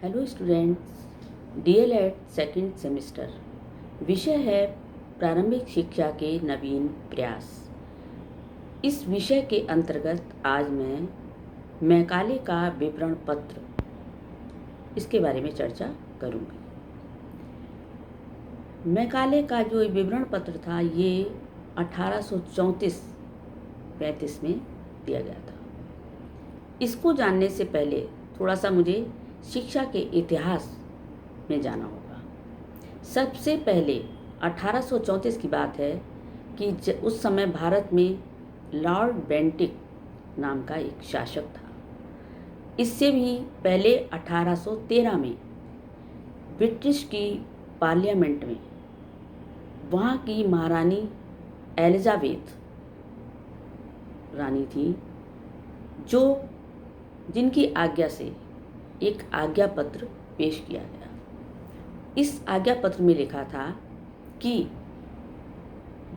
Hello students, DElEd second semester. विषय है प्रारंभिक शिक्षा के नवीन प्रयास। इस विषय के अंतर्गत आज मैं मैकाले का विवरण पत्र इसके बारे में चर्चा करूंगी। मैकाले का जो विवरण पत्र था ये 1834-35 में दिया गया था। इसको जानने से पहले थोड़ा सा मुझे शिक्षा के इतिहास में जाना होगा। सबसे पहले 1834 की बात है कि उस समय भारत में लॉर्ड बेंटिक नाम का एक शासक था। इससे भी पहले 1813 में ब्रिटिश की पार्लियामेंट में वहाँ की महारानी एलिजाबेथ रानी थी, जिनकी आज्ञा से एक आज्ञा पत्र पेश किया गया। इस आज्ञा पत्र में लिखा था कि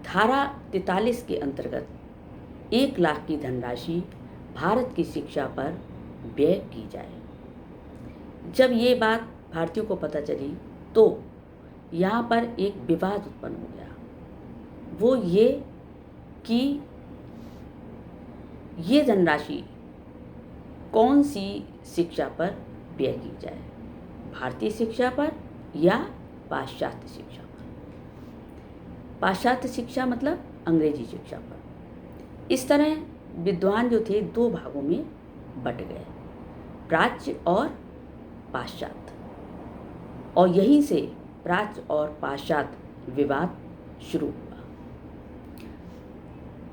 धारा 43 के अंतर्गत 1 लाख की धनराशि भारत की शिक्षा पर व्यय की जाए। जब ये बात भारतीयों को पता चली तो यहाँ पर एक विवाद उत्पन्न हो गया। वो ये कि ये धनराशि कौन सी शिक्षा पर व्यय की जाए, भारतीय शिक्षा पर या पाश्चात्य शिक्षा पर। पाश्चात्य शिक्षा मतलब अंग्रेजी शिक्षा पर। इस तरह विद्वान जो थे 2 भागों में बट गए, प्राच्य और पाश्चात्य, और यहीं से प्राच्य और पाश्चात्य विवाद शुरू हुआ।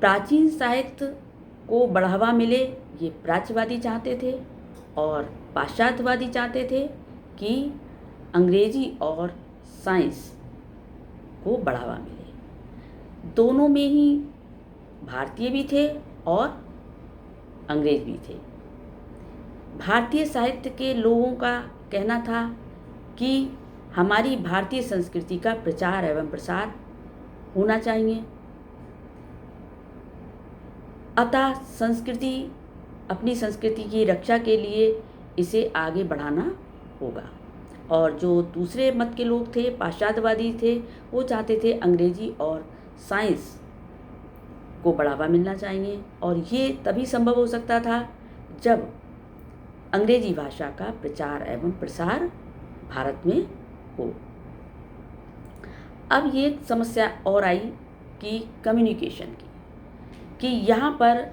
प्राचीन साहित्य को बढ़ावा मिले ये प्राच्यवादी चाहते थे और पाश्चात्यवादी चाहते थे कि अंग्रेजी और साइंस को बढ़ावा मिले। दोनों में ही भारतीय भी थे और अंग्रेज भी थे। भारतीय साहित्य के लोगों का कहना था कि हमारी भारतीय संस्कृति का प्रचार एवं प्रसार होना चाहिए, अतः अपनी संस्कृति की रक्षा के लिए इसे आगे बढ़ाना होगा। और जो दूसरे मत के लोग थे, पाश्चात्यवादी थे, वो चाहते थे अंग्रेजी और साइंस को बढ़ावा मिलना चाहिए, और ये तभी संभव हो सकता था जब अंग्रेजी भाषा का प्रचार एवं प्रसार भारत में हो। अब ये समस्या और आई कि कम्युनिकेशन की, कि यहाँ पर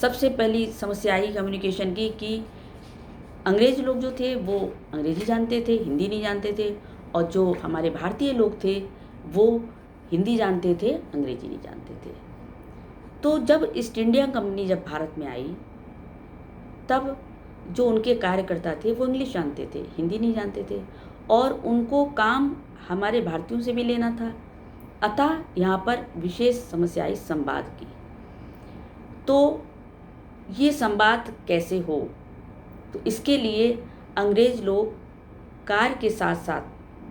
सबसे पहली समस्या आई कम्युनिकेशन की कि अंग्रेज लोग जो थे वो अंग्रेजी जानते थे, हिंदी नहीं जानते थे, और जो हमारे भारतीय लोग थे वो हिंदी जानते थे, अंग्रेजी नहीं जानते थे। तो जब ईस्ट इंडिया कंपनी जब भारत में आई तब जो उनके कार्यकर्ता थे वो इंग्लिश जानते थे, हिंदी नहीं जानते थे, और उनको काम हमारे भारतीयों से भी लेना था। अतः यहाँ पर विशेष समस्या आई संवाद की। तो ये संवाद कैसे हो, तो इसके लिए अंग्रेज लोग कार्य के साथ साथ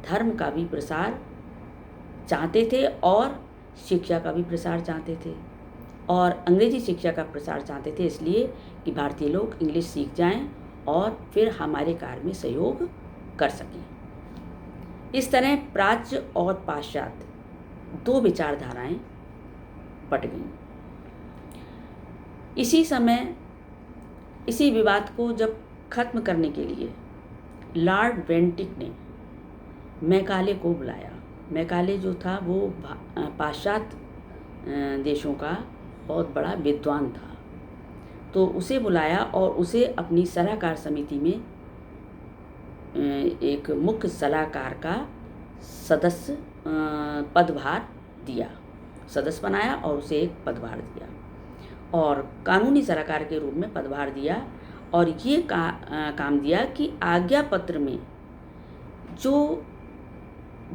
धर्म का भी प्रसार चाहते थे और शिक्षा का भी प्रसार चाहते थे, और अंग्रेजी शिक्षा का प्रसार चाहते थे इसलिए कि भारतीय लोग इंग्लिश सीख जाएं और फिर हमारे कार्य में सहयोग कर सकें। इस तरह प्राच्य और पाश्चात्य 2 विचारधाराएं बट गईं। इसी समय इसी विवाद को जब खत्म करने के लिए लॉर्ड बेंटिक ने मैकाले को बुलाया। मैकाले जो था वो पाश्चात्य देशों का बहुत बड़ा विद्वान था, तो उसे बुलाया और उसे अपनी सलाहकार समिति में एक मुख्य सलाहकार का सदस्य पदभार दिया, सदस्य बनाया और उसे एक पदभार दिया और कानूनी सलाहकार के रूप में पदभार दिया। और ये काम दिया कि आज्ञा पत्र में जो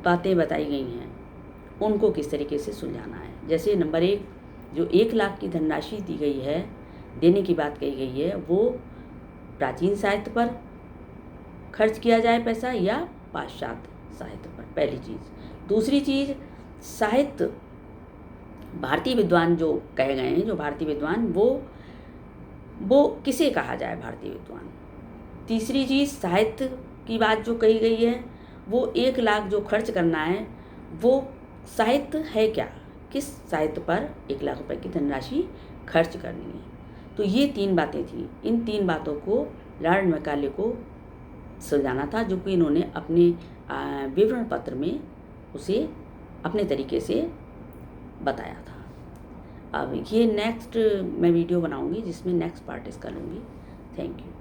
बातें बताई गई हैं उनको किस तरीके से सुलझाना है। जैसे नंबर 1, जो 1 लाख की धनराशि दी गई है, देने की बात कही गई है, वो प्राचीन साहित्य पर खर्च किया जाए पैसा या पाश्चात्य साहित्य पर, पहली चीज़। दूसरी चीज़, साहित्य भारतीय विद्वान जो कहे गए हैं, जो भारतीय विद्वान वो किसे कहा जाए भारतीय विद्वान, तीसरी चीज़ साहित्य की बात जो कही गई है, वो 1 लाख जो खर्च करना है वो साहित्य है क्या, किस साहित्य पर 1 लाख रुपए की धनराशि खर्च करनी है। तो ये 3 बातें थी। इन 3 बातों को लॉर्ड मैकाले को सुलझाना था, जो कि इन्होंने अपने विवरण पत्र में उसे अपने तरीके से बताया था। अब ये नेक्स्ट मैं वीडियो बनाऊंगी जिसमें नेक्स्ट पार्ट इसका लूँगी। Thank you.